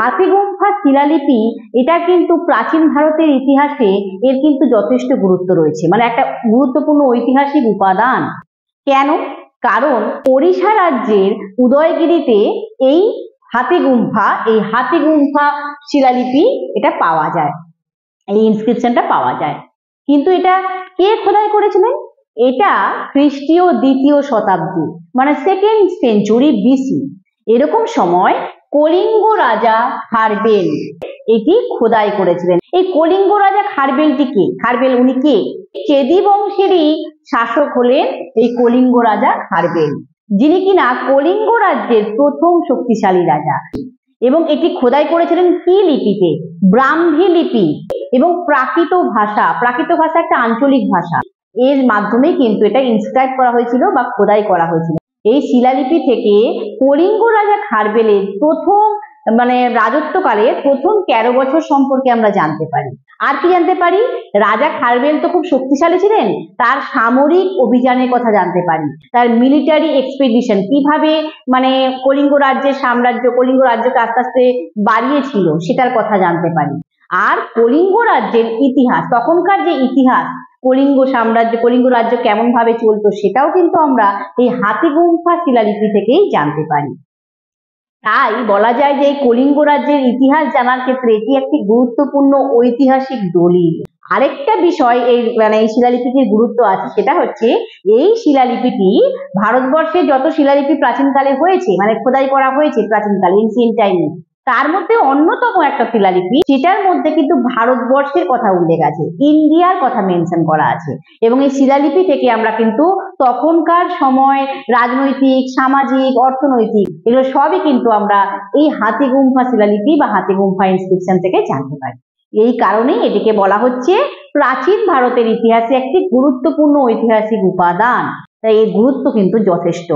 হাতিগুম্ফা শিলালিপি এটা কিন্তু প্রাচীন ভারতের ইতিহাসে এর কিন্তু যথেষ্ট গুরুত্ব রয়েছে, মানে একটা গুরুত্বপূর্ণ ঐতিহাসিক উপাদান। কেন? কারণ ওড়িশা রাজ্যের উদয়গিরিতে এই হাতিগুম্ফা শিলালিপি এটা পাওয়া যায়, এই ইনস্ক্রিপশনটা পাওয়া যায়। কিন্তু এটা কে খোদাই করেছিলেন? এটা খ্রিস্টীয় 2য় শতাব্দী, মানে 2nd সেঞ্চুরি বিসি এরকম সময় কলিঙ্গ রাজা খারবেল এটি খোদাই করেছিলেন। এই কলিঙ্গ রাজা খারবেলটি কে? খারবেল উনি কে? চেদি বংশেরই শাসক হলেন এই কলিঙ্গ রাজা খারবেল, যিনি কিনা কলিঙ্গ রাজ্যের প্রথম শক্তিশালী রাজা। এবং এটি খোদাই করেছিলেন কি লিপিতে? ব্রাহ্মী লিপি এবং প্রাকৃত ভাষা একটা আঞ্চলিক ভাষা, এর মাধ্যমে কিন্তু এটা ইনস্ক্রাইব করা হয়েছিল বা খোদাই করা হয়েছিল। এই শিলালিপি থেকে কলিঙ্গ রাজা খারবেলের প্রথম মানে রাজত্বকালের প্রথম 13 বছর সম্পর্কে আমরা জানতে পারি। আর কি জানতে পারি? রাজা খারবেল তো খুব শক্তিশালী ছিলেন, তার সামরিক অভিযানের কথা জানতে পারি, তার মিলিটারি এক্সপেডিশন কিভাবে মানে কলিঙ্গ রাজ্যকে আস্তে আস্তে বাড়িয়েছিল সেটার কথা জানতে পারি। আর কলিঙ্গ রাজ্যের ইতিহাস, তখনকার যে ইতিহাস, কলিঙ্গ রাজ্য কেমন ভাবে চলতো সেটাও কিন্তু আমরা এই হাতিগুম্ফা শিলালিপি থেকেই জানতে পারি। তাই বলা যায় যে কলিঙ্গ রাজ্যের ইতিহাস জানার ক্ষেত্রে এটি একটি গুরুত্বপূর্ণ ঐতিহাসিক দলিল। আরেকটা বিষয় এই শিলালিপিটির গুরুত্ব আছে, সেটা হচ্ছে এই শিলালিপিটি ভারতবর্ষে যত শিলালিপি প্রাচীনকালে হয়েছে, মানে খোদাই করা হয়েছে প্রাচীনকালে এনসিয়েন্ট টাইমে, তার মধ্যে অন্যতম একটা শিলালিপি, সেটার মধ্যে কিন্তু ভারতবর্ষের কথা উল্লেখ আছে, ইন্ডিয়ার কথা মেনশন করা আছে। এবং এই শিলালিপি থেকে আমরা কিন্তু তখনকার সময় রাজনৈতিক, সামাজিক, অর্থনৈতিক এগুলো সবই কিন্তু আমরা এই হাতিগুম্ফা শিলালিপি বা হাতিগুম্ফা ইনস্ক্রিপশন থেকে জানতে পারি। এই কারণেই এটিকে বলা হচ্ছে প্রাচীন ভারতের ইতিহাসে একটি গুরুত্বপূর্ণ ঐতিহাসিক উপাদান। তাই এর গুরুত্ব কিন্তু যথেষ্ট।